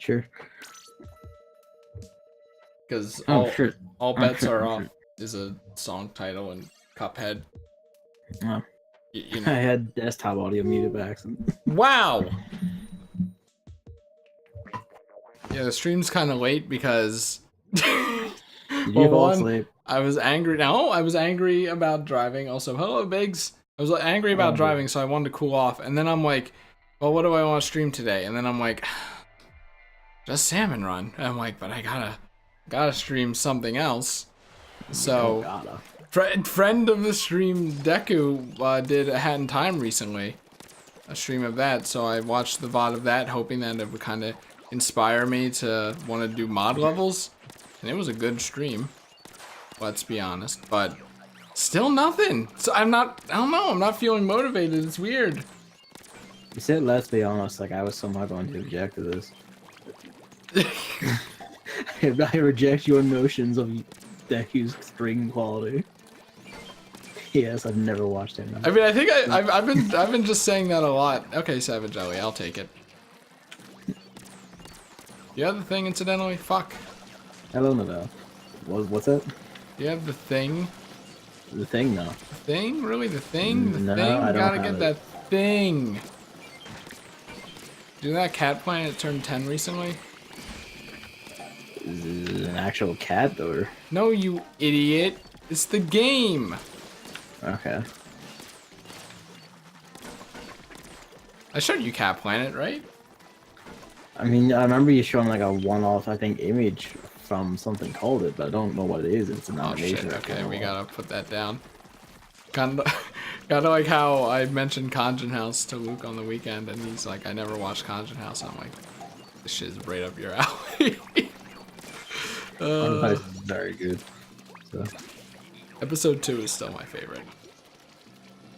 Sure. Because Sure. all bets are off Sure. is a song title and Cuphead. Oh. You I know. had desktop audio muted by accident. Wow. Yeah, the stream's kind of late because. Did Well, you fall one, asleep? I was angry. No, I was angry about driving. Also, hello, Biggs. I was angry about driving, so I wanted to cool off. And then I'm like, well, what do I want to stream today? And then I'm like, just Salmon Run. And I'm like, but I gotta stream something else. So, friend of the stream, Deku, did a Hat in Time recently. A stream of that, so I watched the VOD of that, hoping that it would kind of inspire me to want to do mod levels. And it was a good stream, let's be honest, but still nothing. So I don't know, I'm not feeling motivated. It's weird. You said, let's be honest, like I was somehow going to object to this. I reject your notions of Deku's stream quality. Yes, I've never watched him. I mean, I think I've been just saying that a lot. Okay, Savage Joey, I'll take it. You have the thing, incidentally? Fuck. Hello, Novell. What's that? You have the thing? The thing, no. The thing? Really? The thing? The No, thing? I don't Gotta have get it. that thing. Do that cat planet turn 10 recently? Is it an actual cat, or? No, you idiot. It's the game. Okay. I showed you Cat Planet, right? I mean, I remember you showing like a one-off, I think, image from something called it, but I don't know what it is. It's an Oh animation. shit, okay, we gotta put that down. Kinda like how I mentioned Conjun House to Luke on the weekend, and he's like, I never watched Conjun House. I'm like, this shit's right up your alley. It's very good. So. Episode 2 is still my favorite.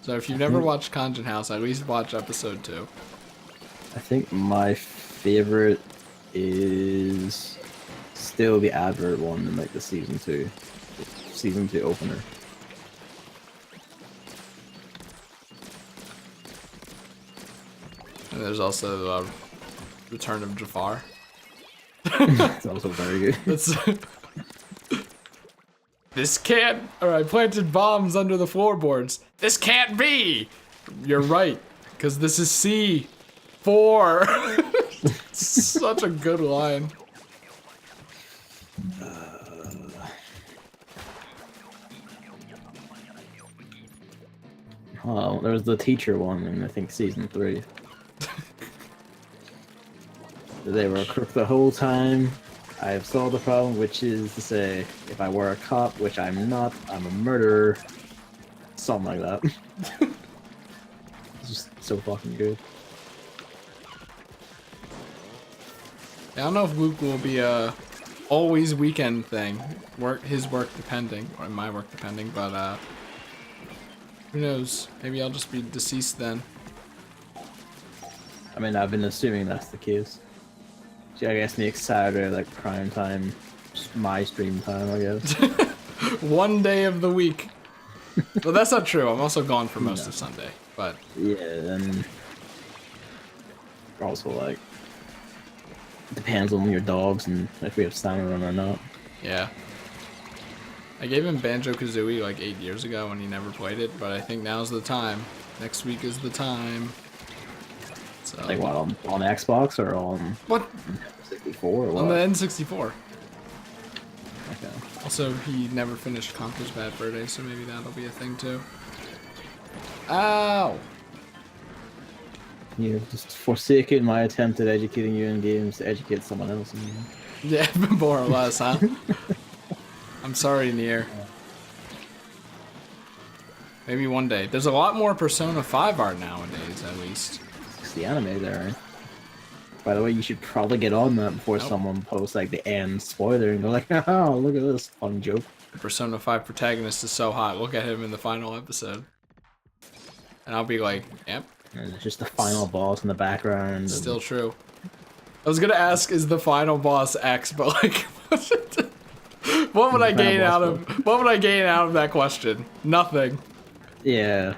So if you've never watched Conjun House, at least watch episode 2. I think my favorite is still the advert one in like the season 2 opener. And there's also Return of Jafar. It's also very good. That's this can't. Or I planted bombs under the floorboards. This can't be. You're right, because this is C4. Such a good line. Oh, there was the teacher one in I think season 3. They were a crook the whole time. I have solved the problem, which is to say, if I were a cop, which I'm not, I'm a murderer. Something like that. It's just so fucking good. I don't know if Luke will be a always weekend thing. His work depending, or my work depending, but who knows? Maybe I'll just be deceased then. I mean, I've been assuming that's the case. So I guess makes Saturday like prime time, my stream time, I guess. One day of the week. Well, that's not true. I'm also gone for most of Sunday, but yeah, and also like depends on your dogs and if we have stamina or not. yeah. I gave him Banjo-Kazooie like 8 years ago and he never played it, but I think now's the time. Next week is the time. So, Like what, on Xbox or on what? 64 or what? On the N64. Okay. Also, he never finished Conker's Bad Fur Day, so maybe that'll be a thing too. Ow! You've just forsaken my attempt at educating you in games to educate someone else in games. Yeah, more or less, huh? I'm sorry, Nier. Maybe one day. There's a lot more Persona 5 art nowadays, at least. It's the anime there, right? By the way, you should probably get on that before someone posts like the end spoiler and go like, oh, look at this fun joke. The Persona 5 protagonist is so hot. Look at him in the final episode. And I'll be like, yep. And it's just the final boss in the background. Still true. I was gonna ask, is the final boss X, but like, what would I gain out of that question? Nothing. Yeah.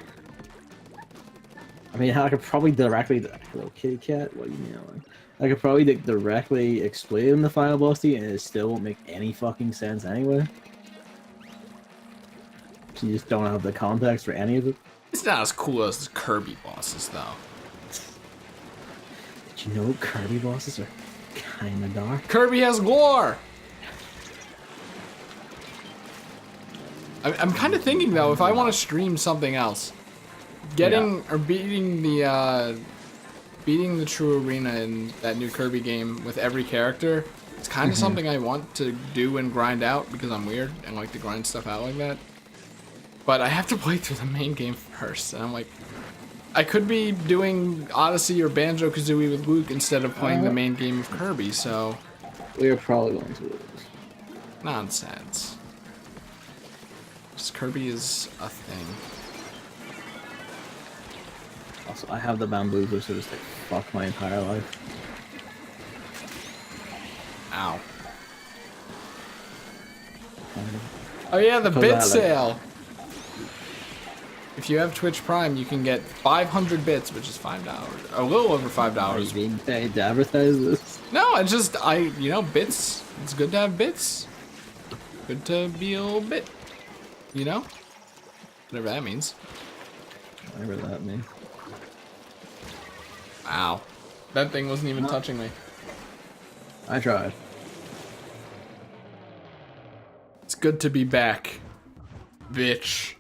I mean, I could probably directly. Hello, kitty cat. What do you mean? I could probably like, directly explain the final boss to you, and it still won't make any fucking sense anyway. So you just don't have the context for any of it. It's not as cool as Kirby bosses, though. Did you know Kirby bosses are kind of dark? Kirby has lore! I'm kind of thinking, though, if I want to stream something else, getting or beating the true arena in that new Kirby game with every character, it's kind of something I want to do and grind out because I'm weird and like to grind stuff out like that. But I have to play through the main game first, and I'm like, I could be doing Odyssey or Banjo-Kazooie with Luke instead of playing the main game of Kirby, so... We are probably going to lose. Nonsense. Just Kirby is a thing. Also, I have the bamboozler, so just like, fuck my entire life. Ow. Oh yeah, the bit sale! If you have Twitch Prime, you can get 500 bits, which is $5. A little over $5. Are you being paid to advertise this? No, you know, bits. It's good to have bits. Good to be a little bit. You know? Whatever that means. Whatever that means. Ow. That thing wasn't even touching me. I tried. It's good to be back. Bitch.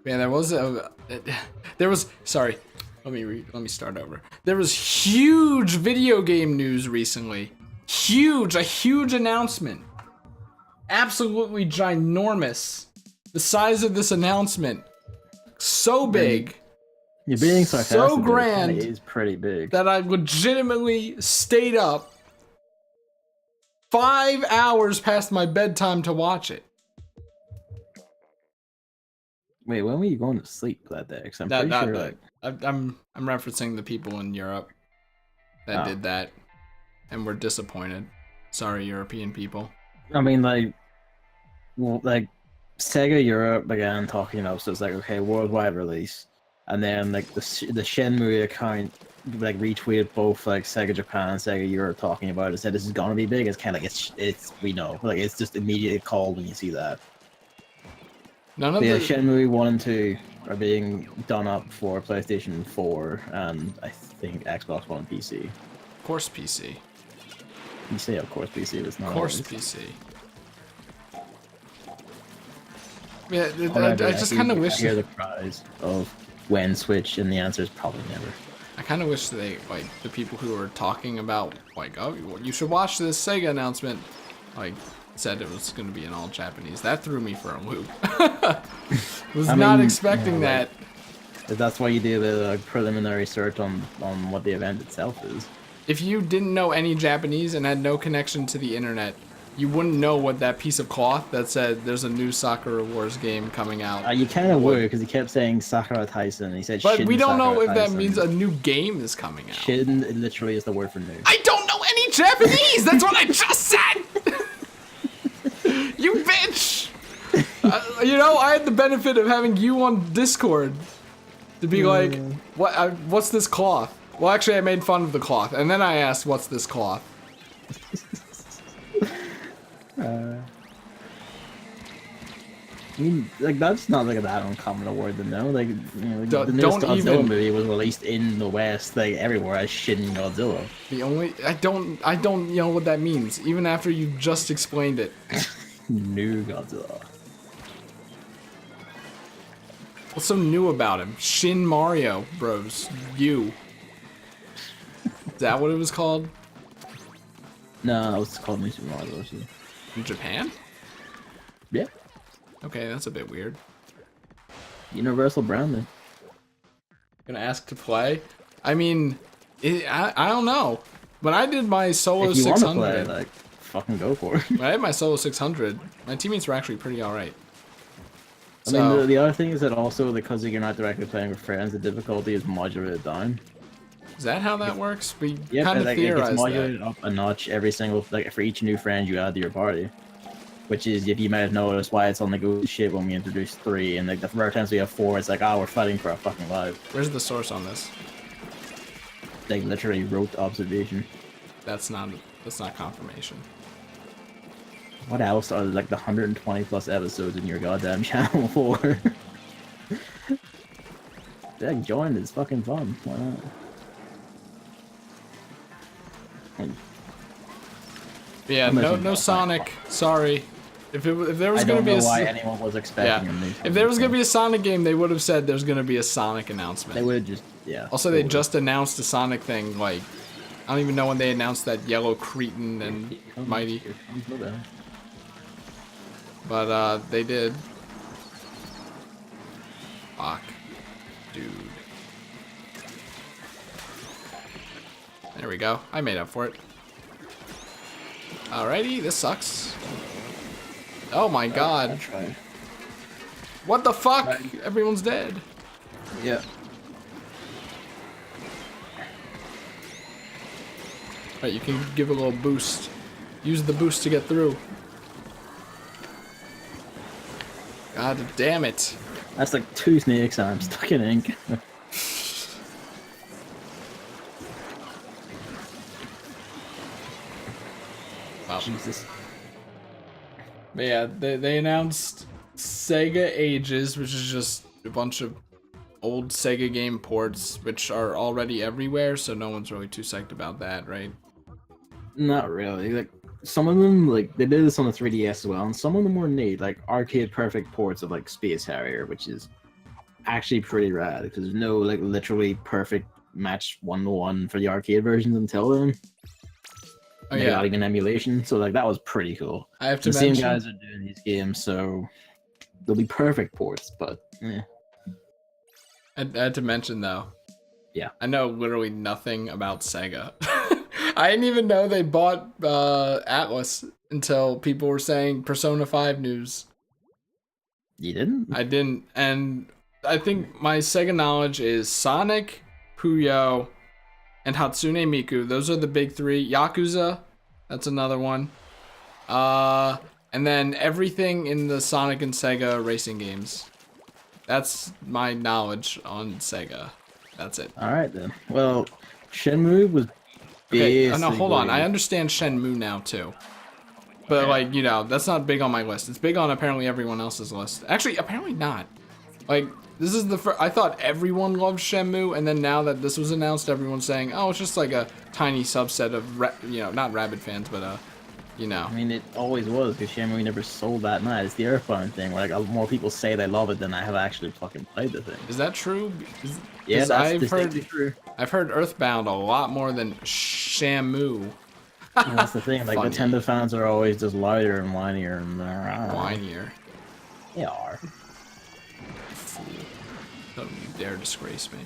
Man, sorry. Let me start over. There was huge video game news recently. A huge announcement. Absolutely ginormous. The size of this announcement. So big. You're being sarcastic. So grand. It is pretty big. That I legitimately stayed up 5 hours past my bedtime to watch it. Wait, when were you going to sleep that day? Because I'm pretty sure, like... I'm referencing the people in Europe that did that, and were disappointed. Sorry, European people. I mean, like, well, like, Sega Europe began talking up, so it's like, okay, worldwide release, and then like the Shenmue account like retweeted both like Sega Japan and Sega Europe talking about it. Said this is gonna be big. It's kind of like it's we know, like it's just immediately called when you see that. None of the Shenmue 1 and 2 are being done up for PlayStation 4 and I think Xbox One and PC. Of course PC. You say of course PC, but it's not. Of course always. PC. Yeah, I just kind of wish... I hear the cries of when Switch, and the answer is probably never. I kind of wish they, like, the people who were talking about, like, oh, you should watch this Sega announcement, like, said it was going to be in all Japanese. That threw me for a loop. Was not expecting that. That's why you do the preliminary search on what the event itself is. If you didn't know any Japanese and had no connection to the internet, you wouldn't know what that piece of cloth that said there's a new Sakura Wars game coming out. You kind of would, because he kept saying Sakura Tyson. He said but Shin we don't Sakura know if Tyson. that means a new game is coming out. Shin literally is the word for new. I don't know any Japanese! That's what I just said! You bitch! You know, I had the benefit of having you on Discord to be like, what's this cloth? Well, actually, I made fun of the cloth, and then I asked, what's this cloth? I mean, like, that's not like that uncommon a word to know. Like, you know, the newest Godzilla movie was released in the West, like everywhere as Shin Godzilla. The only I don't know what that means, even after you just explained it. New Godzilla. What's so new about him? Shin Mario Bros. U. Is that what it was called? No, it was called New Super Mario Bros. In Japan? Yeah. Okay, that's a bit weird. Universal branding. Gonna ask to play? I mean, I don't know. When I did my solo 600, if you want to play, like, fucking go for it. When I had my solo 600, my teammates were actually pretty alright. I mean, the other thing is that also, because you're not directly playing with friends, the difficulty is modulated down. Is that how that works? We kind of like, theorized it's modulated that. up a notch every single, like, for each new friend you add to your party. which is, if you might have noticed, why it's on the good shit when we introduced 3, and like the rare times we have 4, it's like, oh, we're fighting for our fucking lives. Where's the source on this? They literally wrote the observation. That's not confirmation. What else are like the 120 plus episodes in your goddamn channel for? Yeah, join, it's fucking fun. Why not? Yeah, no Sonic. Sorry. If there was gonna be I don't know why anyone was expecting a new. If there was gonna be a Sonic game, they would have said there's gonna be a Sonic announcement. They would just, yeah. Also, they just announced a Sonic thing. Like, I don't even know when they announced that Yellow Cretin and Mighty. But they did. Fuck, dude. There we go. I made up for it. Alrighty, this sucks. Oh my god. What the fuck? Everyone's dead. Yeah. Alright, you can give a little boost. Use the boost to get through. God damn it. That's like 2 snakes and I'm stuck in ink. Wow. Jesus. But yeah, they announced Sega Ages, which is just a bunch of old Sega game ports, which are already everywhere, so no one's really too psyched about that, right? Not really. Like, some of them, like, they did this on the 3DS as well, and some of them were neat, like arcade perfect ports of like Space Harrier, which is actually pretty rad, because there's no like literally perfect match 1-to-1 for the arcade versions until then. Oh Maybe yeah, not even emulation, so like that was pretty cool. I have to The mention, same guys are doing these games, so they'll be perfect ports, but yeah. I had to mention though. Yeah. I know literally nothing about Sega. I didn't even know they bought Atlas until people were saying Persona 5 news. You didn't? I didn't, and I think my Sega knowledge is Sonic, Puyo, and Hatsune Miku. Those are the big 3. Yakuza, that's another one. And then everything in the Sonic and Sega racing games. That's my knowledge on Sega. That's it. Alright then. Well, Shenmue was Okay, basically... no, hold on. I understand Shenmue now too. But Okay. like, you know, that's not big on my list. It's big on apparently everyone else's list. Actually, apparently not. Like, this is the first... I thought everyone loved Shenmue, and then now that this was announced, everyone's saying, oh, it's just like a tiny subset of, you know, not rabid fans, but, you know. I mean, it always was, because Shenmue never sold that night. It's the Earthbound thing, where like more people say they love it than I have actually fucking played the thing. Is that true? Yeah, that's I've distinctly true. heard Earthbound a lot more than Shamu. And that's the thing, like, Funny. Nintendo fans are always just louder and whinier and... Whinier. They are. Don't you dare disgrace me.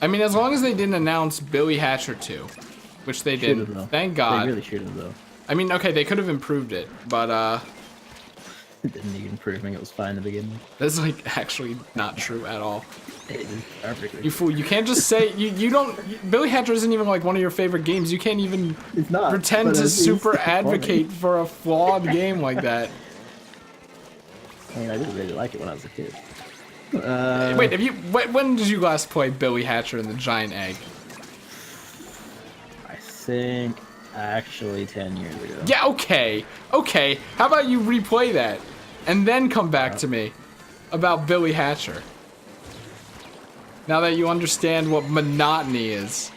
I mean, as long as they didn't announce Billy Hatcher 2, which they Should've, didn't. though. Thank God. They really should have, though. I mean, okay, they could have improved it, but It didn't need improving, it was fine to begin with. that's like actually not true at all. It is perfectly. You fool! You can't just say you don't. Billy Hatcher isn't even like one of your favorite games. You can't even It's not. pretend but to it's super funny. advocate for a flawed game like that. I mean, I didn't really like it when I was a kid. Wait, when did you last play Billy Hatcher and the Giant Egg? I think actually 10 years ago. Yeah, okay. How about you replay that and then come back to me about Billy Hatcher? Now that you understand what monotony is.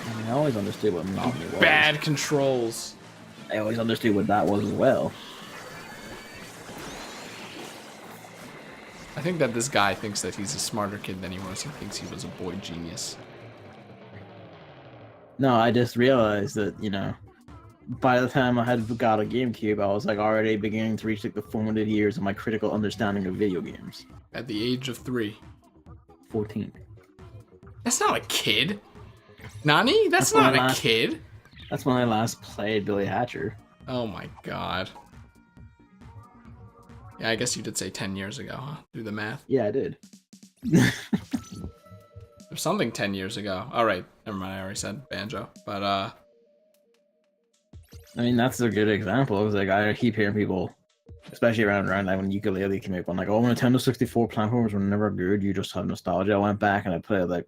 I mean, I always understood what monotony was. Bad controls. I always understood what that was as well. I think that this guy thinks that he's a smarter kid than he was. He thinks he was a boy genius. No, I just realized that, you know, by the time I had got a GameCube, I was like already beginning to reach like the formative years of my critical understanding of video games. At the age of 3. 14. That's not a kid. Nani? That's not a kid. That's when I last played Billy Hatcher. Oh my god. Yeah, I guess you did say 10 years ago, huh? Do the math. Yeah, I did. There's something 10 years ago. All right, never mind. I already said banjo, but I mean, that's a good example. It's like I keep hearing people, especially around like when Ukulele came out, like, oh, Nintendo 64 platforms were never good. You just have nostalgia. I went back and I played like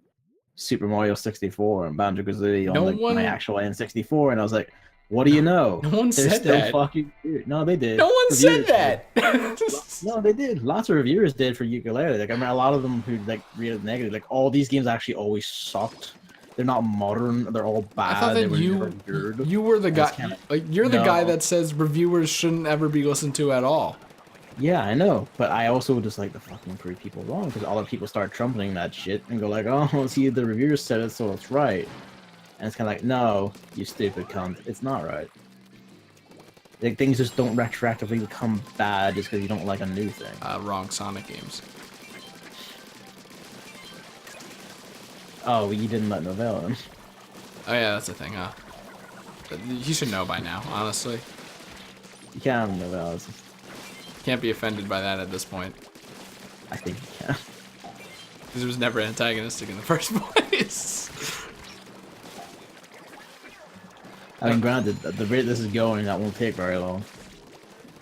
Super Mario 64 and Banjo Kazooie on No like my one, actual N64, and I was like, what do you know? no one They're said still that. fucking good. No, they No did. one said Reviewers did. that. No, they did. Lots of reviewers did for Ukulele. Like I mean, a lot of them who like rated negative. Like all these games actually always sucked. They're not modern. They're all I thought bad. They that were never you good. you were the And it's guy, kind of like you're the guy no. that says reviewers shouldn't ever be listened to at all. Yeah, I know, but I also just like to fucking prove people wrong because other people start trumpeting that shit and go like, "Oh, see, the reviewers said it, so it's right." And it's kind of like, "No, you stupid cunt, it's not right." Like things just don't retroactively become bad just because you don't like a new thing. Wrong Sonic games. Oh, you didn't let Novell in. Oh yeah, that's the thing, huh? You should know by now, honestly. You can't have Novell. Can't be offended by that at this point. I think you can. Because it was never antagonistic in the first place. I mean, granted, at the rate this is going, that won't take very long.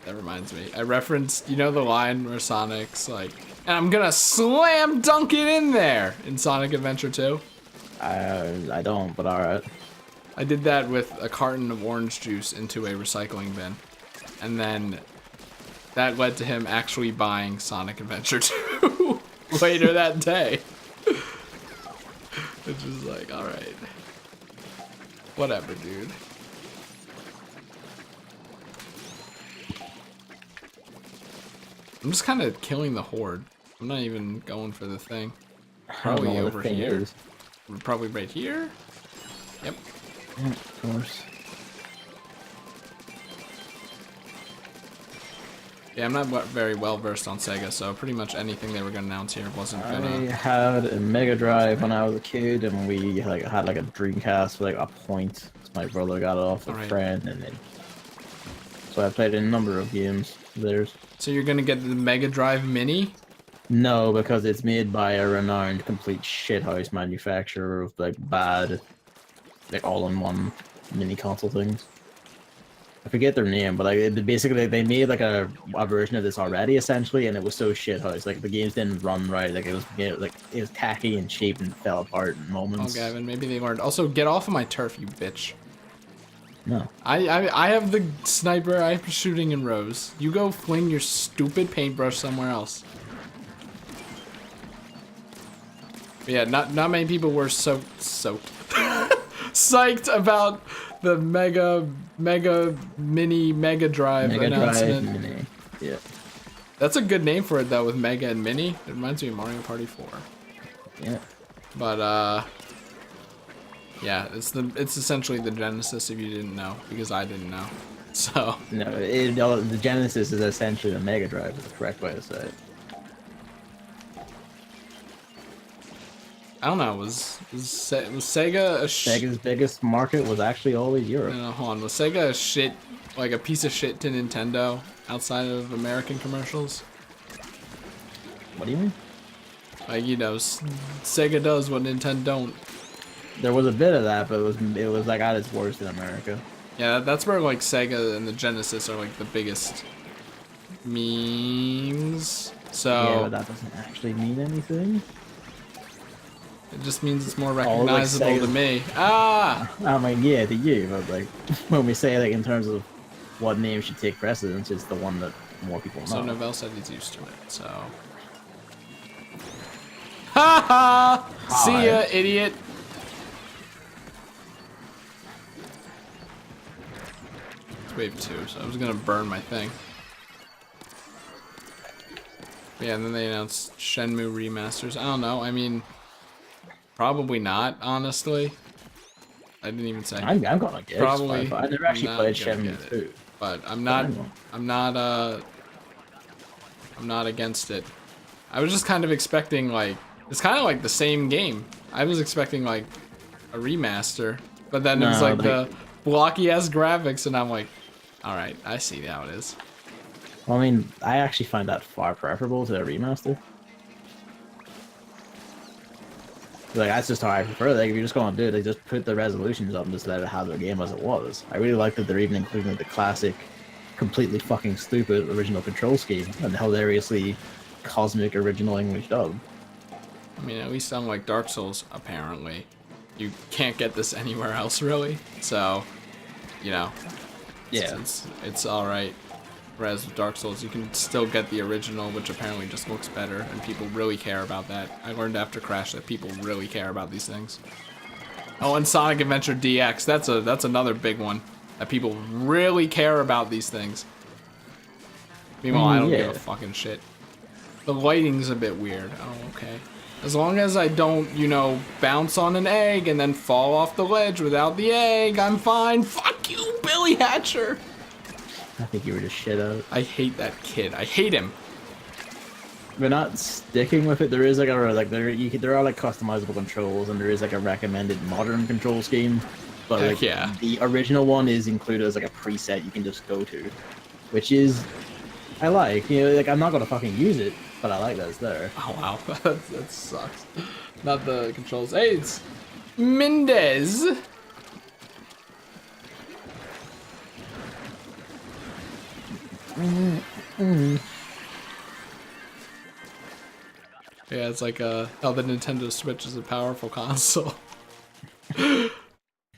That reminds me. I referenced, you know the line where Sonic's like, and I'm gonna slam dunk it in there in Sonic Adventure 2? I don't, but alright. I did that with a carton of orange juice into a recycling bin. And then that led to him actually buying Sonic Adventure 2 later that day. Which was like, alright. Whatever, dude. I'm just kind of killing the horde. I'm not even going for the thing. Probably over here. Probably right here? Yep. Yeah, of course. Yeah, I'm not very well versed on Sega, so pretty much anything they were gonna announce here wasn't I gonna. had a Mega Drive when I was a kid, and we like had like a Dreamcast for like a point. My brother got it off a friend, and then so I played a number of games of theirs. So you're gonna get the Mega Drive Mini? No, because it's made by a renowned complete shithouse manufacturer of like bad, like all-in-one mini console things. I forget their name, but like basically they made like a version of this already essentially, and it was so shithouse. Like the games didn't run right. Like it was tacky and cheap and fell apart in moments. Oh, Gavin, maybe they learned. Also, get off of my turf, you bitch. No. I have the sniper. I'm shooting in rows. You go fling your stupid paintbrush somewhere else. But yeah, not many people were psyched about the Mega Drive announcement. Drive Mini. Yeah. That's a good name for it though, with Mega and Mini. It reminds me of Mario Party 4. Yeah. But yeah, it's essentially the Genesis if you didn't know, because I didn't know. So No, the Genesis is essentially the Mega Drive, is the correct way to say it. I don't know. Was Sega a Sega's biggest market was actually always Europe. No, hold on. Was Sega a shit, like a piece of shit to Nintendo outside of American commercials? What do you mean? Like, you know, Sega does what Nintendo don't. There was a bit of that, but it was like at its worst in America. Yeah, that's where like Sega and the Genesis are like the biggest memes. So yeah, but that doesn't actually mean anything. It just means it's more recognizable to me. Ah! I mean, yeah, to you, but like when we say like in terms of what name should take precedence, it's the one that more people know. So Novell said he's used to it. So. Ha ha! See ya, idiot. It's wave 2, so I was gonna burn my thing. Yeah, and then they announced Shenmue remasters. I don't know. I mean, probably not, honestly. I didn't even say. I'm gonna get probably. I never actually played Shenmue 2. But I'm not against it. I was just kind of expecting like it's kind of like the same game. I was expecting like a remaster, but then it was like the blocky ass graphics, and I'm like, all right, I see how it is. Well, I mean, I actually find that far preferable to a remaster. Like that's just how I prefer. Like if you're just going to do it, they just put the resolutions up and just let it have their game as it was. I really like that they're even including like, the classic, completely fucking stupid original control scheme and hilariously cosmic original English dub. I mean, at least unlike Dark Souls, apparently, you can't get this anywhere else, really. So, you know, Yeah. it's all right. Whereas with Dark Souls, you can still get the original, which apparently just looks better, and people really care about that. I learned after Crash that people really care about these things. Oh, and Sonic Adventure DX, that's another big one, that people really care about these things. Meanwhile, I don't give a fucking shit. The lighting's a bit weird. Oh, okay. As long as I don't, you know, bounce on an egg and then fall off the ledge without the egg, I'm fine. Fuck you, Billy Hatcher! I think you were just shit out. I hate that kid. I hate him. We're not sticking with it. There is like there are like customizable controls, and there is like a recommended modern control scheme. But like the original one is included as like a preset you can just go to, which is I like. You know, like I'm not gonna fucking use it, but I like that it's there. Oh wow, that sucks. Not the controls. Hey, it's Mendez. Yeah, it's like how the Nintendo Switch is a powerful console.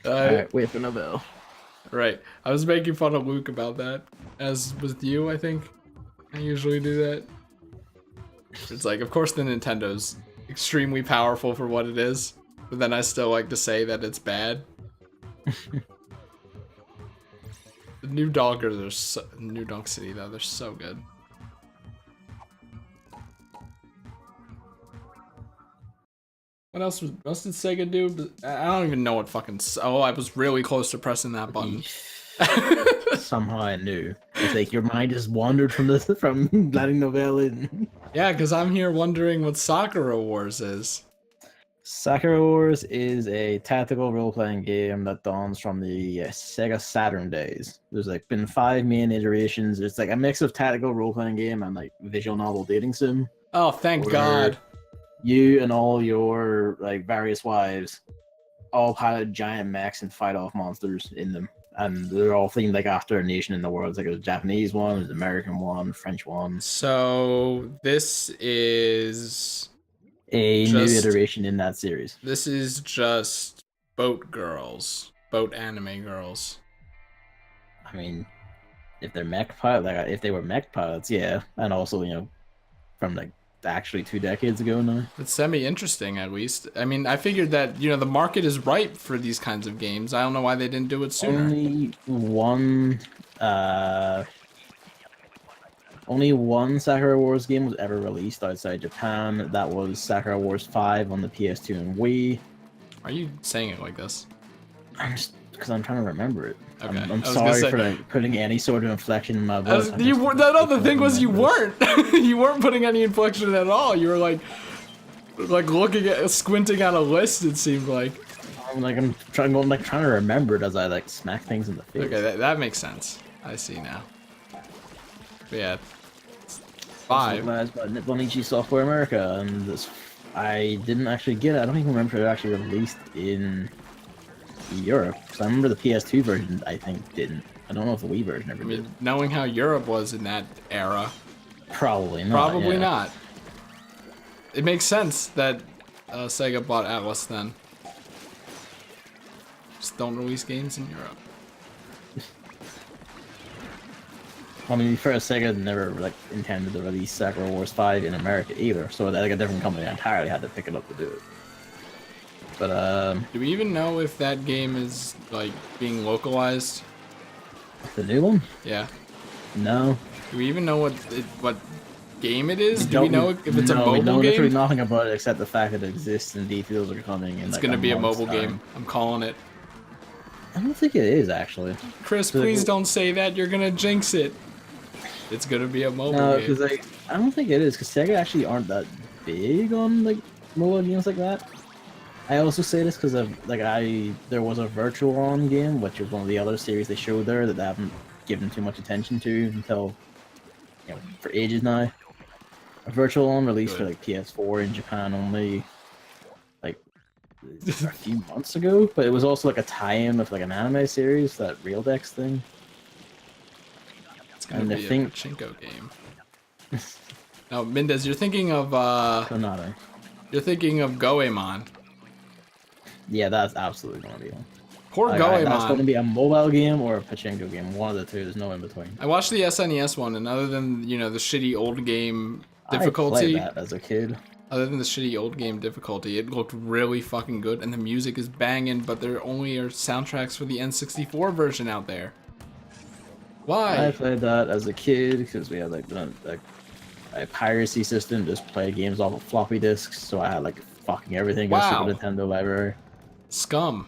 Alright, wait for Nobel. Right. I was making fun of Luke about that, as with you, I think. I usually do that. It's like, of course the Nintendo's extremely powerful for what it is, but then I still like to say that it's bad. The new Donkers are so, New Donk City though, they're so good. What else did Sega do? I don't even know what fucking. Oh, I was really close to pressing that button. Somehow I knew. It's like your mind just wandered from letting Novell in. Yeah, because I'm here wondering what Sakura Wars is. Sakura Wars is a tactical role-playing game that dawns from the Sega Saturn days. There's like been 5 main iterations. It's like a mix of tactical role-playing game and like visual novel dating sim. Oh, thank God. You and all your like various wives all pilot giant mechs and fight off monsters in them. And they're all themed like after a nation in the world. It's like a Japanese one, there's an American one, French one. So this is a new iteration in that series. This is just boat girls, boat anime girls. I mean, if they're mech pilot, like if they were mech pilots, yeah, and also you know, from like actually 2 decades ago now. It's semi-interesting, at least. I mean, I figured that you know the market is ripe for these kinds of games. I don't know why they didn't do it sooner. Only one Sakura Wars game was ever released outside Japan. That was Sakura Wars 5 on the PS2 and Wii. Are you saying it like this? I'm just because I'm trying to remember it. Okay. I'm sorry for like, putting any sort of inflection in my voice. That other thing was you weren't. You weren't putting any inflection at all. You were like looking at, squinting at a list. It seemed like. I'm trying to remember it as I like smack things in the face. Okay, that makes sense. I see now. But yeah. 5. By Nipponichi Software America, and this I didn't actually get it. I don't even remember if it actually released in Europe. So I remember the PS2 version, I think, didn't. I don't know if the Wii version ever did. Knowing how Europe was in that era. Probably not. Probably not. It makes sense that Sega bought Atlas then. Just don't release games in Europe. I mean, first Sega never like intended to release Sakura Wars 5 in America either, so like a different company entirely had to pick it up to do it. But do we even know if that game is like being localized? The new one? Yeah. No. Do we even know what game it is? Do we know if it's a mobile game? We know literally nothing about it except the fact that it exists and details are coming. It's gonna be a mobile game. I'm calling it. I don't think it is actually. Chris, please don't say that. You're gonna jinx it. It's gonna be a mobile game. No, because like I don't think it is, because Sega actually aren't that big on like mobile games like that. I also say this because of like there was a Virtual On game, which is one of the other series they showed there that they haven't given too much attention to until for ages now. A Virtual On released for like PS4 in Japan only like a few months ago, but it was also like a tie-in with like an anime series, that Real Dex thing. It's gonna be a pachinko game. Now, Mendez, you're thinking of Konami. You're thinking of Goemon. Yeah, that's absolutely gonna be one. Poor Like, Goemon. that's gonna be a mobile game or a pachinko game. One of the two. There's no in between. I watched the SNES one, and other than, you know, the shitty old game I difficulty, played that as a kid. other than the shitty old game difficulty, it looked really fucking good, and the music is banging, but there only are soundtracks for the N64 version out there. Why? I played that as a kid because we had like a piracy system, just play games off of floppy disks, so I had like fucking everything in Wow. the Super Nintendo library. Scum.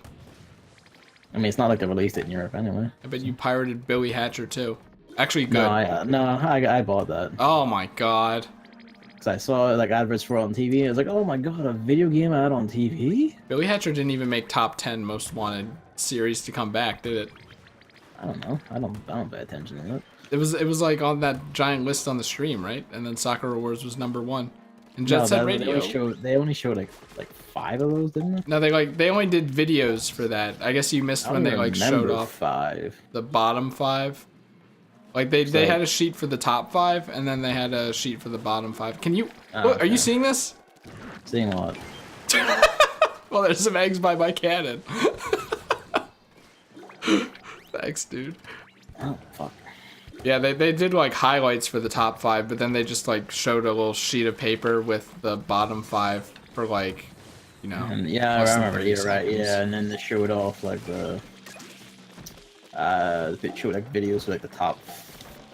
I mean, it's not like they released it in Europe anyway. I bet you pirated Billy Hatcher too. Actually, good. I bought that. Oh my god. Because I saw like adverts for it on TV, and I was like, oh my god, a video game out on TV? Billy Hatcher didn't even make top 10 most wanted series to come back, did it? I don't know. I don't pay attention to it. It was like on that giant list on the stream, right? And then Sakura Wars was #1. And Jet Set Radio. They only showed like 5 of those, didn't they? No, they only did videos for that. I guess you missed when they like showed off 5. the bottom 5. Like they had a sheet for the top 5, and then they had a sheet for the bottom 5. Can you? Are you seeing this? Seeing what? Well, there's some eggs by my cannon. Thanks, dude. Oh fuck. Yeah, they did like highlights for the top 5, but then they just like showed a little sheet of paper with the bottom 5 for like, you know. Yeah, I remember. You're right. Yeah, and then they showed off like they showed like videos for like the top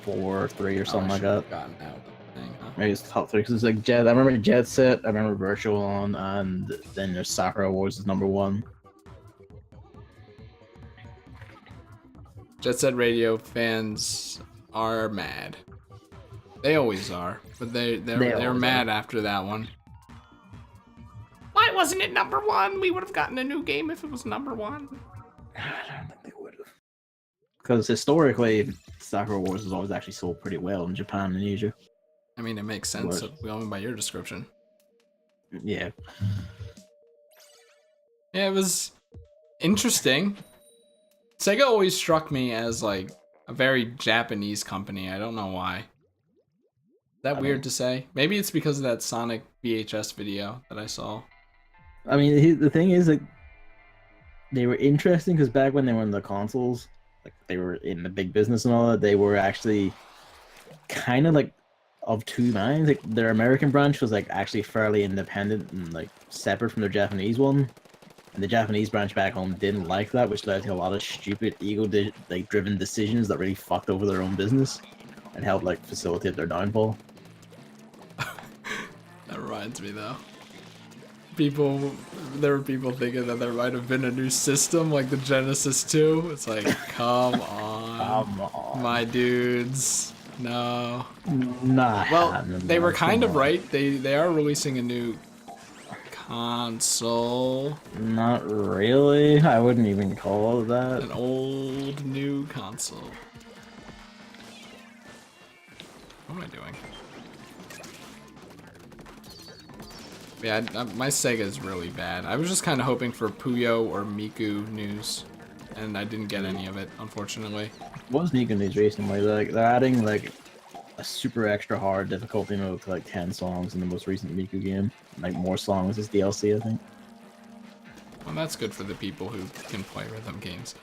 4 or 3 or something like that. Gotten out thing, huh? Maybe it's the top 3 because it's like Jet. I remember Jet Set. I remember Virtual On, and then there's Sakura Wars is #1. Jet Set Radio fans are mad. They always are, but they're mad after that one. Why wasn't it #1? We would have gotten a new game if it was #1. I don't think they would have. Because historically, Sakura Wars has always actually sold pretty well in Japan and Asia. I mean, it makes sense. Going by your description. Yeah. Yeah, it was interesting. Sega always struck me as like a very Japanese company. I don't know why. Is that weird to say? Maybe it's because of that Sonic VHS video that I saw. I mean, the thing is, like, they were interesting because back when they were in the consoles, like they were in the big business and all that, they were actually kind of like of two minds. Like their American branch was like actually fairly independent and like separate from their Japanese one. And the Japanese branch back home didn't like that, which led to a lot of stupid ego-driven decisions that really fucked over their own business and helped like facilitate their downfall. That reminds me though. There were people thinking that there might have been a new system like the Genesis 2. It's like, come on, my dudes. No. Nah. Well, they were kind of right. They are releasing a new console. Not really. I wouldn't even call it that. An old new console. What am I doing? Yeah, my Sega is really bad. I was just kind of hoping for Puyo or Miku news, and I didn't get any of it, unfortunately. What's Miku news recently? Like they're adding like a super extra hard difficulty mode to like 10 songs in the most recent Miku game. Like more songs as DLC, I think. Well, that's good for the people who can play rhythm games.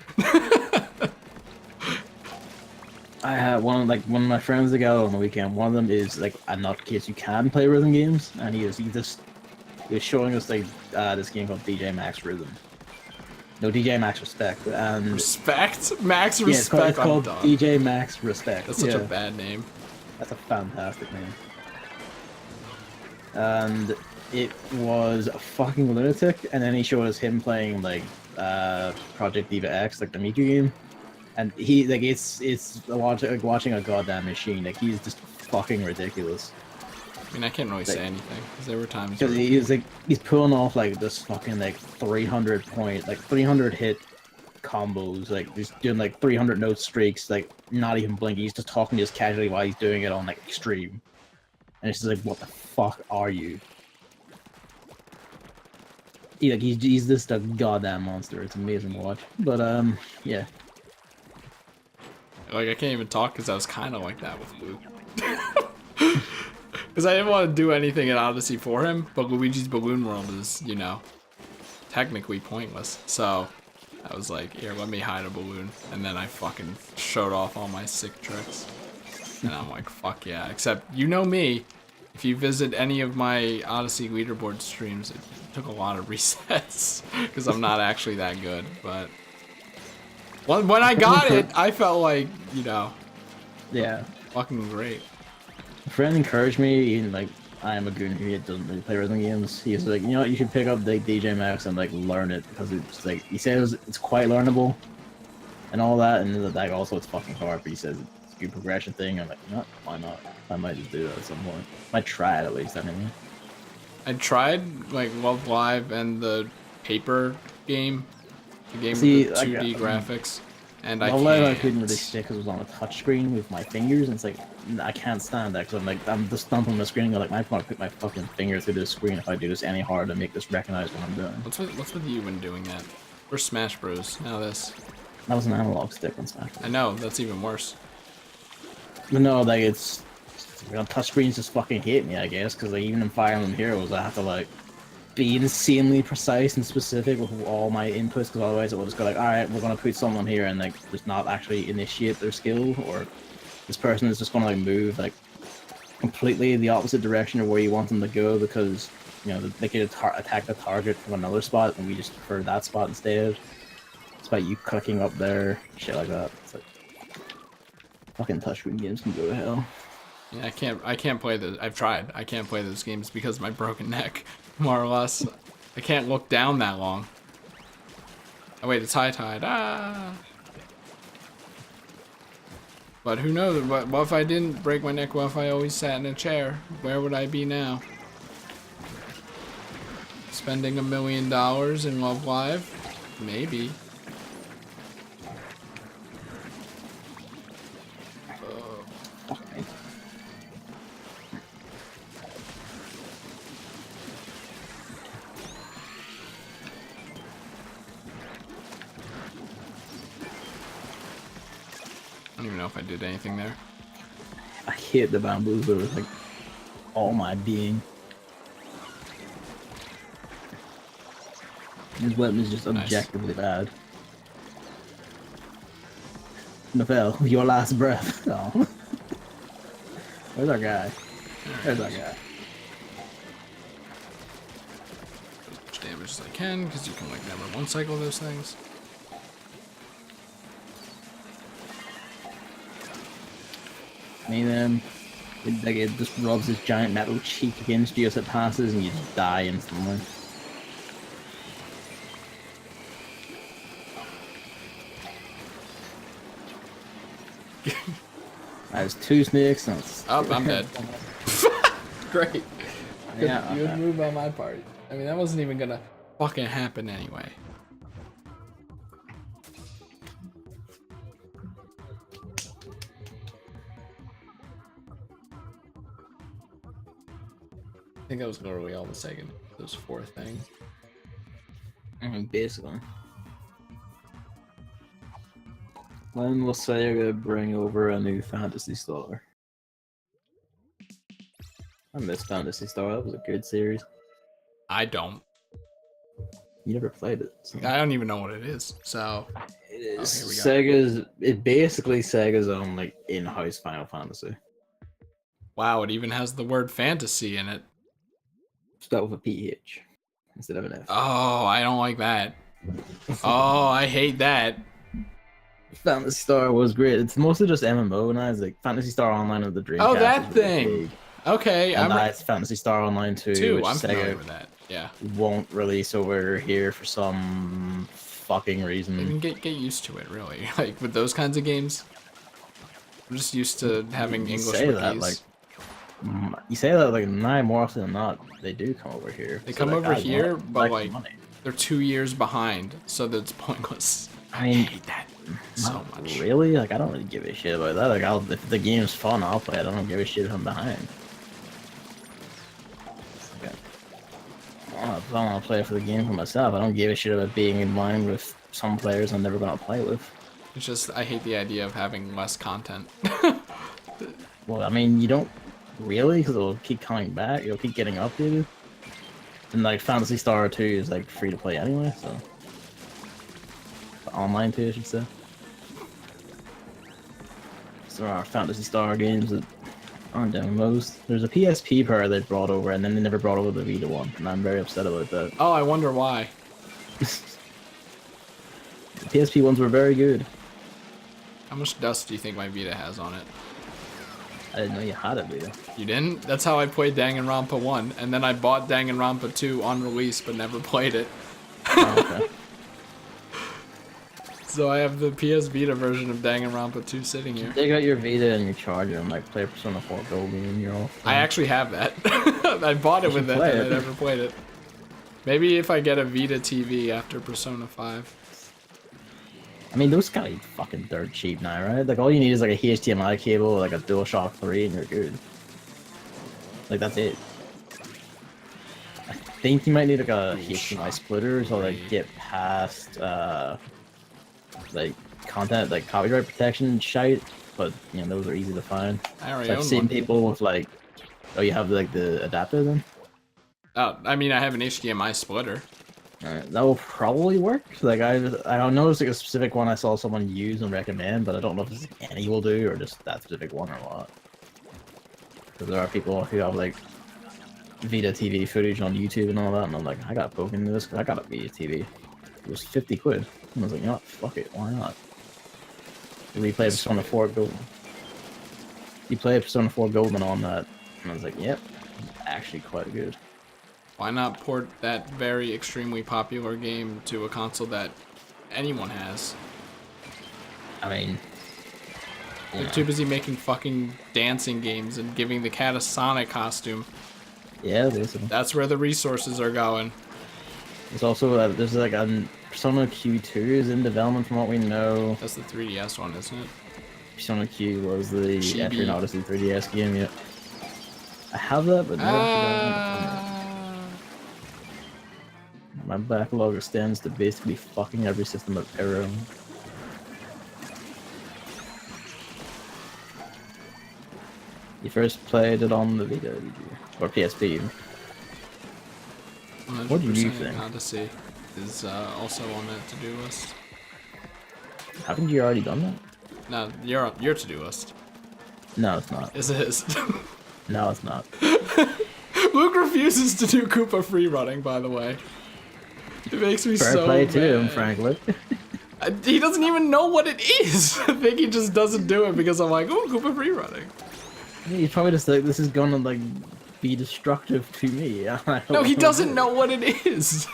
I had one of my friends that got on the weekend. One of them is like a nutcase who can play rhythm games, and he was showing us like this game called DJ Max Rhythm. No, DJ Max Respect. And Respect? Max Respect? Yeah, it's called DJ Max Respect. That's such a bad name. That's a fantastic name. And it was a fucking lunatic, and then he showed us him playing like Project Diva X, like the Miku game. And he like it's watching a goddamn machine. Like he's just fucking ridiculous. I mean, I can't really say anything because there were times because he's pulling off like this fucking like 300 hit combos, like just doing like 300 note streaks, like not even blinking. He's just talking just casually while he's doing it on like extreme, and it's just like, what the fuck are you? he's just a goddamn monster. It's amazing to watch. But yeah. Like, I can't even talk because I was kind of like that with Luke. Because I didn't want to do anything in Odyssey for him, but Luigi's Balloon World is, you know, technically pointless. So I was like, here, let me hide a balloon. And then I fucking showed off all my sick tricks. And I'm like, fuck yeah. Except, you know me, if you visit any of my Odyssey leaderboard streams, it took a lot of resets. Because I'm not actually that good, but... When I got it, I felt like, you know, Yeah. fucking great. A friend encouraged me, even like I am a goon who doesn't really play rhythm games. He was like, you know what, you should pick up like DJ Max and like learn it because it's like he says it's quite learnable and all that, and like also it's fucking hard. But he says it's a good progression thing. I'm like, no, why not? I might just do that at some point. I try it at least. Anyway. I tried like Love Live and the paper game. The game See, with the 2D graphics, and I couldn't really stick because it was on a touch screen with my fingers, and it's like I can't stand that because I'm just thumping the screen. And I'm like, I want to put my fucking finger through the screen if I do this any harder to make this recognize what I'm doing. What's with you when doing that? Where's Smash Bros? Now this. That was an analog stick on Smash Bros. I know, that's even worse. But no, like it's touch screens just fucking hate me, I guess, because like even in Fire Emblem Heroes, I have to like be insanely precise and specific with all my inputs, because otherwise it will just go like, alright, we're gonna put someone here and like just not actually initiate their skill, or this person is just gonna like move like completely the opposite direction of where you want them to go because, you know, they could attack the target from another spot and we just prefer that spot instead. It's about you clicking up there, shit like that. It's like fucking touchscreen games can go to hell. Yeah, I can't play those. I've tried. I can't play those games because of my broken neck, more or less. I can't look down that long. Oh wait, it's high tide. Ah. But who knows? What if I didn't break my neck? What if I always sat in a chair? Where would I be now? Spending $1 million in Love Live? Maybe. I don't even know if I did anything there. I hit the bamboozler with like all my being. His weapon is just objectively bad. Novel, your last breath. Oh. Where's our guy? There's our guy. As much damage as I can, because you can like never one cycle those things. And then it just rubs his giant metal cheek against you as it passes, and you just die instantly. There's 2 snakes. And oh, I'm dead. Great. Yeah, Good move on my part. I mean, that wasn't even gonna fucking happen anyway. I think that was literally all the second. Those 4 things. I mean, basically. When will Sega bring over a new Phantasy Star? I miss Phantasy Star. That was a good series. I don't. You never played it. So. I don't even know what it is. So it is here we go. Sega's. It basically Sega's own like in-house Final Fantasy. Wow! It even has the word fantasy in it. Start with a PH instead of an F. Oh, I don't like that. Oh, I hate that. Phantasy Star was great. It's mostly just MMO now. It's like Phantasy Star Online of the Dreamcast. Oh, that thing. Okay, and it's Phantasy Star Online 2, which I'm Sega familiar with that. Yeah. Won't release over here for some fucking reason. You can get used to it, really. Like with those kinds of games, I'm just used to having English wikis. You say that like 9 more often than not, they do come over here. They come over here, but like they're 2 years behind, so that's pointless. I hate that so much. Really? Like I don't really give a shit about that. Like if the game's fun, I'll play it. I don't give a shit if I'm behind. if I want to play for the game for myself, I don't give a shit about being in line with some players I'm never gonna play with. It's just, I hate the idea of having less content. Well, I mean, you don't really, because it'll keep coming back. It'll keep getting updated. And like Fantasy Star 2 is like free to play anyway, so online too, I should say. So there are Fantasy Star games that aren't downloads. There's a PSP part they brought over, and then they never brought over the Vita one, and I'm very upset about that. Oh, I wonder why. The PSP ones were very good. How much dust do you think my Vita has on it? I didn't know you had it, Vita. You didn't? That's how I played Danganronpa 1, and then I bought Danganronpa 2 on release, but never played it. Oh, okay. So I have the PS Vita version of Danganronpa 2 sitting here. Take out your Vita and your charger and like play Persona 4 Golden and you're all. I actually have that. I bought it with it, and I never played it. Maybe if I get a Vita TV after Persona 5. I mean, those gotta be fucking dirt cheap now, right? Like, all you need is like a HDMI cable, like a DualShock 3, and you're good. Like, that's it. I think you might need like a HDMI splitter to like get past like content, like copyright protection shite. But you know, those are easy to find. I already So I've own seen one. people with like, oh, you have like the adapter then? Oh, I mean, I have an HDMI splitter. Alright, that will probably work. Like I don't know, it's like a specific one I saw someone use and recommend, but I don't know if it's any will do or just that specific one or what. Because there are people who have like Vita TV footage on YouTube and all that, and I'm like, I got poke into this because I got a Vita TV. It was 50 quid. And I was like, you know what, fuck it, why not? We played Persona 4 Golden. You played Persona 4 Golden on that, and I was like, yep, actually quite good. Why not port that very extremely popular game to a console that anyone has? I mean, They're too busy making fucking dancing games and giving the cat a Sonic costume. yeah, basically. That's where the resources are going. There's also there's like a Persona Q2 is in development from what we know. That's the 3DS one, isn't it? Persona Q was the Chibi. Etrian Odyssey 3DS game, yeah. I have that, but no. My backlog extends to basically fucking every system I've ever owned. You first played it on the Vita, did you? Or PSP? What do you think? Odyssey is also on that to-do list. Haven't you already done that? No, your to-do list. No, it's not. Is it? No, it's not. Luke refuses to do Koopa free running, by the way. It makes me Fair so play mad. to him, frankly. He doesn't even know what it is. I think he just doesn't do it because I'm like, oh, Koopa free running. He's probably just like, this is gonna like be destructive to me. No, he doesn't know what it is.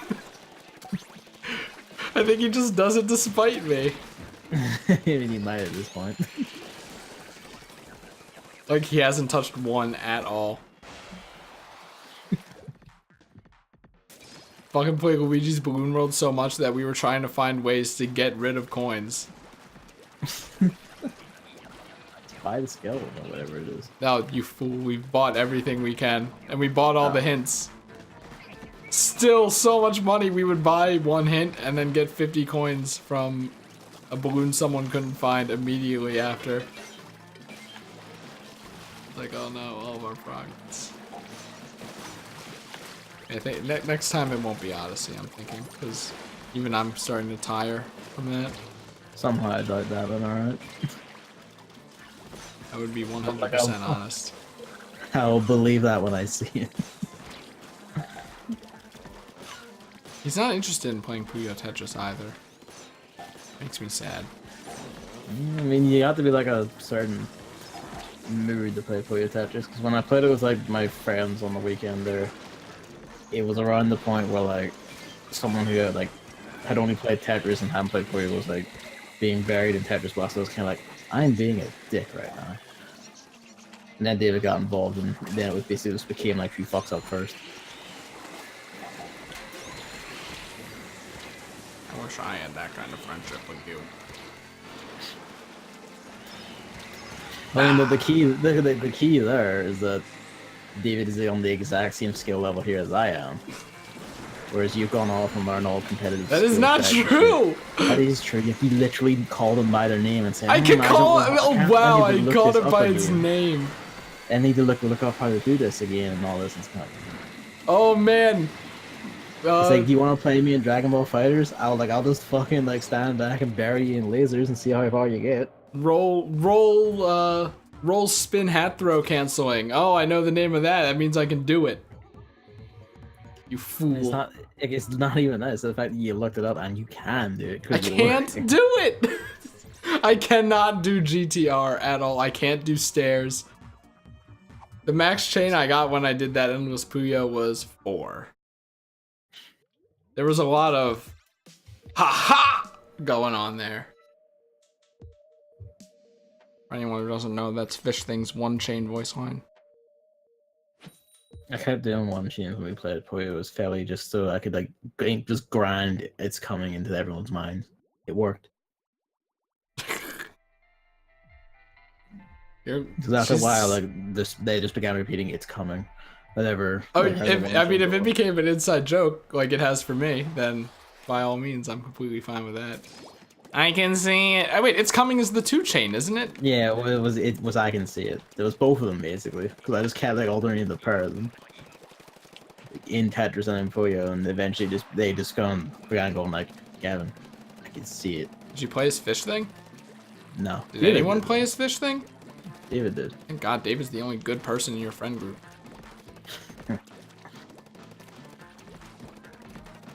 I think he just does it to spite me. I mean, he might at this point. Like, he hasn't touched one at all. Fucking play Luigi's Balloon World so much that we were trying to find ways to get rid of coins. Buy the skeleton or whatever it is. No, you fool, we've bought everything we can. And we bought all the hints. Still so much money, we would buy one hint and then get 50 coins from a balloon someone couldn't find immediately after. Like, oh no, all of our progress. I think next time it won't be Odyssey, I'm thinking, because even I'm starting to tire from that. Somehow I doubt that, but alright. I would be 100% honest. I'll believe that when I see it. He's not interested in playing Puyo Tetris either. Makes me sad. I mean, you have to be like a certain mood to play Puyo Tetris, because when I played it with like my friends on the weekend there, it was around the point where like someone who had only played Tetris and hadn't played Puyo was like being buried in Tetris Blast. So I was kind of like, I'm being a dick right now. And then David got involved, and then it was basically just became like who fucks up first. I wish I had that kind of friendship with you. I mean, the key there is that David is on the exact same skill level here as I am. Whereas you've gone off and learned all competitive That is skill not checks and true! shit. That is true. You have to literally call them by their name and say, I can call it. I Oh can't- wow! I need I to look called this it up by its again. name. I need to look up how to do this again and all this and stuff. Oh man. It's like, do you want to play me in Dragon Ball Fighters? I'll just fucking like stand back and bury you in lasers and see how far you get. roll spin hat throw canceling. Oh, I know the name of that. That means I can do it. You fool. It's not even that. It's the fact that you looked it up and you can do it. I can't do it. I cannot do GTR at all. I can't do stairs. The max chain I got when I did that Endless Puyo was 4. There was a lot of ha going on there. For anyone who doesn't know, that's Fish Thing's one chain voice line. I kept doing one chain when we played Puyo. It was fairly just so I could like just grind it's coming into everyone's mind. It worked. Because after a while, like they just began repeating "it's coming," whatever. Oh, if it became an inside joke like it has for me, then by all means, I'm completely fine with that. I can see it. Oh wait, it's coming as the 2 chain, isn't it? Yeah, well, it was. I can see it. There was both of them basically, because I just kept like alternating the pair of them in Tetris and in Puyo, and eventually they just began going like, Gavin, I can see it. Did you play as Fish Thing? No. Did anyone play as Fish Thing? David did. Thank God, David's the only good person in your friend group. Did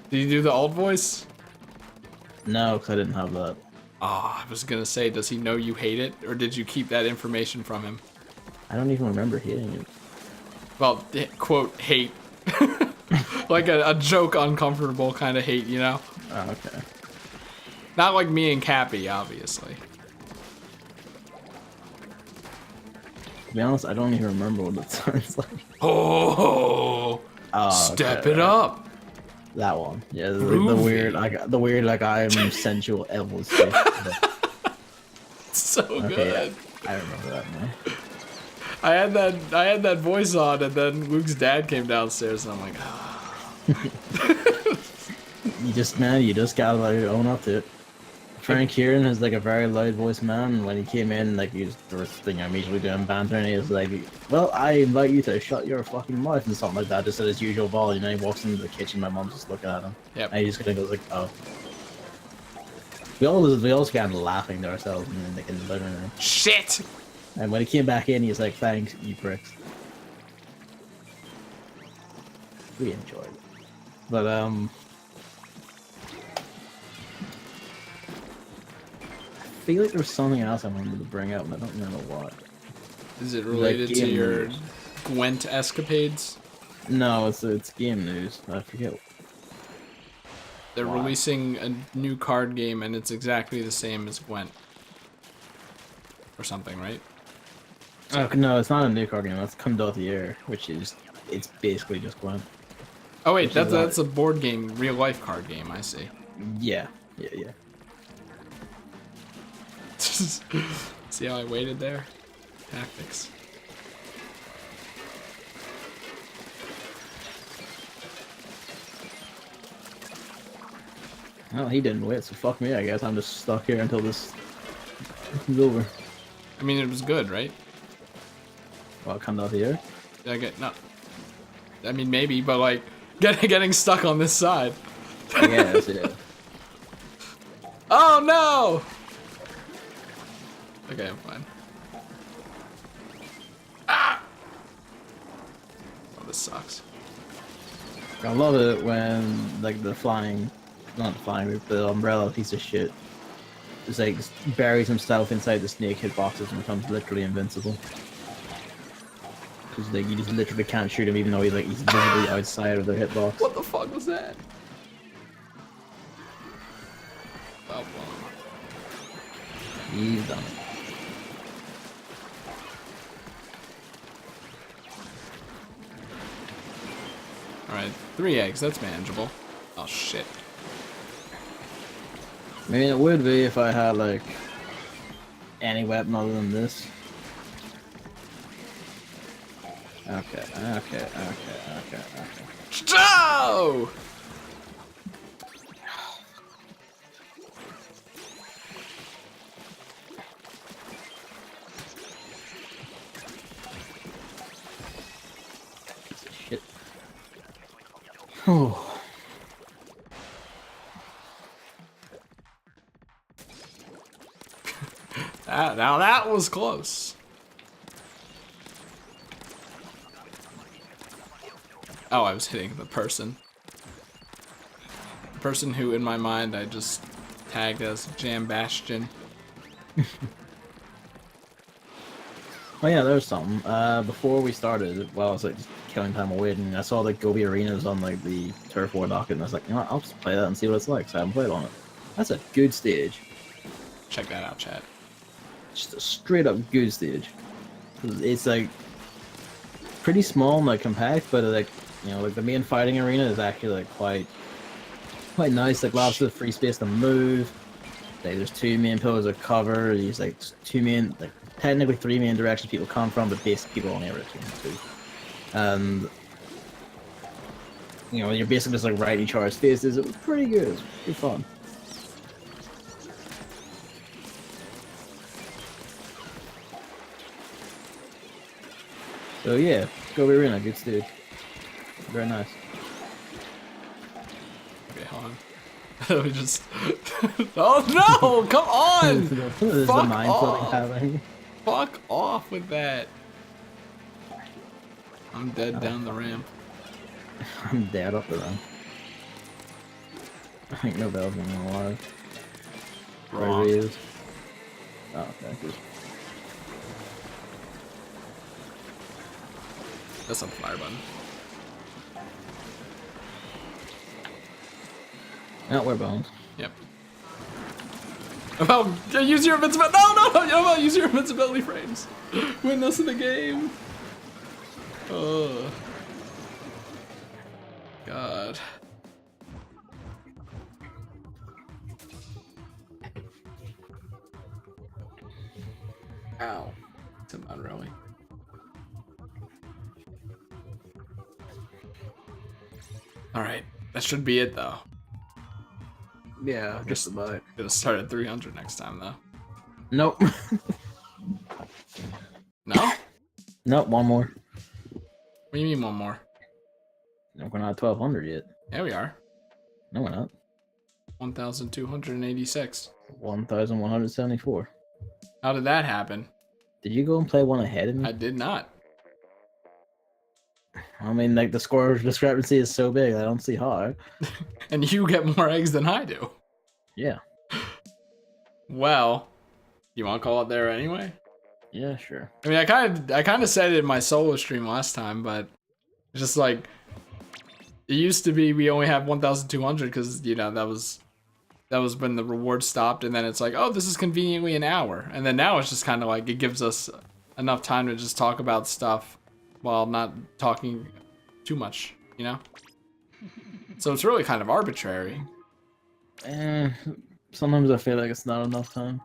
you do the alt voice? No, because I didn't have that. Ah, I was gonna say, does he know you hate it, or did you keep that information from him? I don't even remember hating it. Well, quote, hate. Like a joke, uncomfortable kind of hate, you know? Oh, okay. Not like me and Cappy, obviously. To be honest, I don't even remember what it sounds like. Oh, step it up. That one, yeah, the weird, like I'm sensual elves. So good. Yeah, I remember that now. I had that voice on, and then Luke's dad came downstairs, and I'm like, you just gotta like own up to it. Frank Kieran is like a very loud voiced man, and when he came in, like he was the first thing I'm usually doing banter, and he was like, well, I invite you to shut your fucking mouth and something like that, just at his usual volume. And he walks into the kitchen, my mom's just looking at him. Yep. And he just kind of goes like, oh. We all began laughing to ourselves in the living room. shit. And when he came back in, he was like, thanks, you pricks. We enjoyed it. But, I feel like there was something else I wanted to bring up, and I don't remember what. Is it related Like to your news. Gwent escapades? No, it's game news. I forget. They're Why? releasing a new card game, and it's exactly the same as Gwent. Or something, right? Oh, no, it's not a new card game. That's Come Doth the Air, which is, it's basically just Gwent. Oh wait, Which is that's a board game, real life card game, I see. Yeah. See how I waited there? Tactics. Well, he didn't wait, so fuck me, I guess. I'm just stuck here until this is over. I mean, it was good, right? Well, Come Doth the Air? Did I get no? I mean, maybe, but like getting stuck on this side. I guess, yeah. Oh no! Okay, I'm fine. Ah! Oh, this sucks. I love it when, like, the umbrella piece of shit just, like, buries himself inside the snake hitboxes and becomes literally invincible. Because, like, you just literally can't shoot him even though he's visibly outside of the hitbox. What the fuck was that? Oh, well. He's done it. Alright, 3 eggs, that's manageable. Oh shit. I mean, it would be if I had, like, any weapon other than this. Okay. Oh! Oh. Now that was close. Oh, I was hitting the person. The person who, in my mind, I just tagged as Jam Bastion. Oh yeah, there's something. Before we started, while I was like just killing time waiting, I saw like Gobi Arenas on like the Turf War docket, and I was like, you know what, I'll just play that and see what it's like. So I haven't played on it. That's a good stage. Check that out, chat. Just a straight up good stage. It's like pretty small and like compact, but like like the main fighting arena is actually like quite nice. Like lots of free space to move. Like there's two main pillars of cover. There's like two main, like technically three main directions people come from, but basically people only ever between two. And you're basically just like right in each other's faces. It was pretty good. It was pretty fun. So yeah, go arena, good stage. Very nice. Okay, hold on. We just. Oh no! Come on! This is the Fuck mind flooding off! happening. Fuck off with that. I'm dead down the ramp. I'm dead up the ramp. I think no bells in alive. Wrong. Is. Oh, okay, good. That's a fire button. Not we're bones. Yep. About use your invincibility. No! About use your invincibility frames. Win us in the game. Oh. God. Ow. Come on, really. All right, that should be it though. Yeah, just about. Gonna start at 300 next time though. Nope. No? Nope, one more. What do you mean one more? No, we're not at 1200 yet. There we are. No, we're not. 1,286. 1174. How did that happen? Did you go and play one ahead of me? I did not. I mean, like, the score discrepancy is so big, I don't see how. And you get more eggs than I do. Yeah. Well, you want to call it there anyway? Yeah, sure. I mean, I kind of said it in my solo stream last time, but it's just like it used to be we only have 1,200 because that was when the reward stopped, and then it's like, oh, this is conveniently an hour, and then now it's just kind of like it gives us enough time to just talk about stuff while not talking too much, So it's really kind of arbitrary. Sometimes I feel like it's not enough time.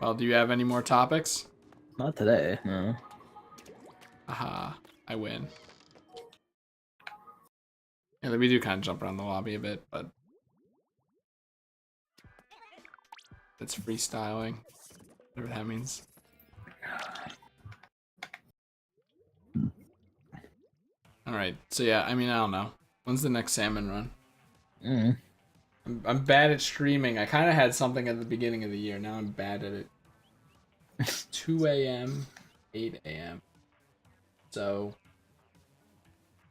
Well, do you have any more topics? Not today, no. Aha, I win. Yeah, we do kind of jump around the lobby a bit, but it's freestyling, whatever that means. All right, so yeah, I mean, I don't know. When's the next salmon run? I'm bad at streaming. I kind of had something at the beginning of the year. Now I'm bad at it. 2 a.m., 8 a.m. So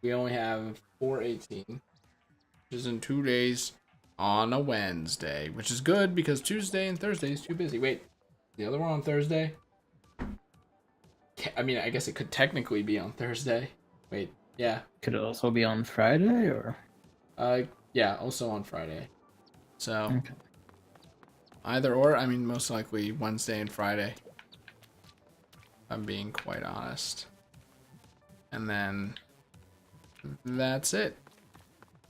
we only have 4:18, which is in 2 days on a Wednesday, which is good because Tuesday and Thursday is too busy. Wait, the other one on Thursday? I mean, I guess it could technically be on Thursday. Wait, yeah. Could it also be on Friday, or? Yeah, also on Friday. So, Okay. either or, I mean, most likely Wednesday and Friday. If I'm being quite honest. And then, that's it.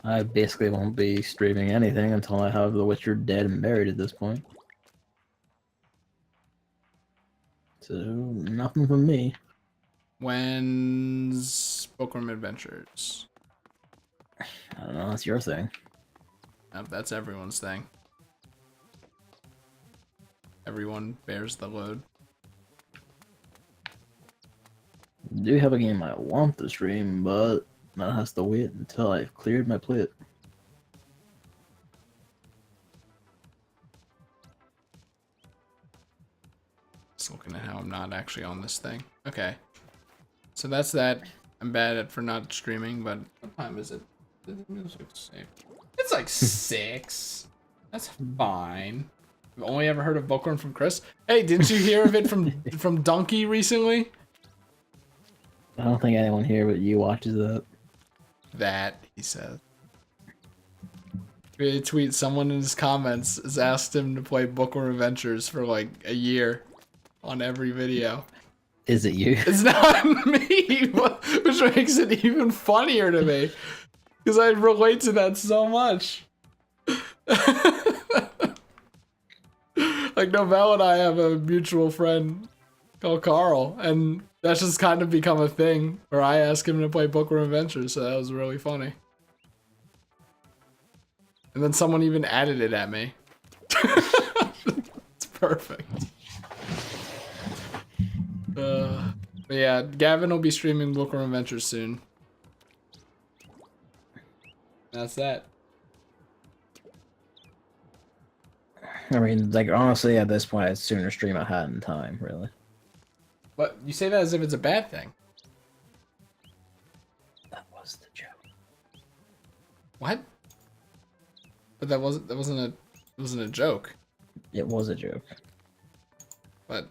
I basically won't be streaming anything until I have The Witcher dead and buried at this point. So, nothing from me. When's Bookworm Adventures? I don't know, that's your thing. That's everyone's thing. Everyone bears the load. I do have a game I want to stream, but That has to wait until I've cleared my plate. Just looking at how I'm not actually on this thing. Okay. So that's that. I'm bad at for not streaming, but what time is it? It's like 6. That's fine. I've only ever heard of Bookworm from Chris. Hey, didn't you hear of it from Donkey recently? I don't think anyone here but you watches that. That, he said. Really tweet, someone in his comments has asked him to play Bookworm Adventures for like a year on every video. Is it you? It's not me, which makes it even funnier to me. Because I relate to that so much. Like, Novell and I have a mutual friend called Carl, and that's just kind of become a thing where I ask him to play Bookworm Adventures, so that was really funny. And then someone even added it at me. It's perfect. But yeah, Gavin will be streaming Bookworm Adventures soon. That's that. I mean, like, honestly, at this point, I'd sooner stream a Hat in Time, really. What? You say that as if it's a bad thing. That was the joke. What? But that wasn't a joke. It was a joke. But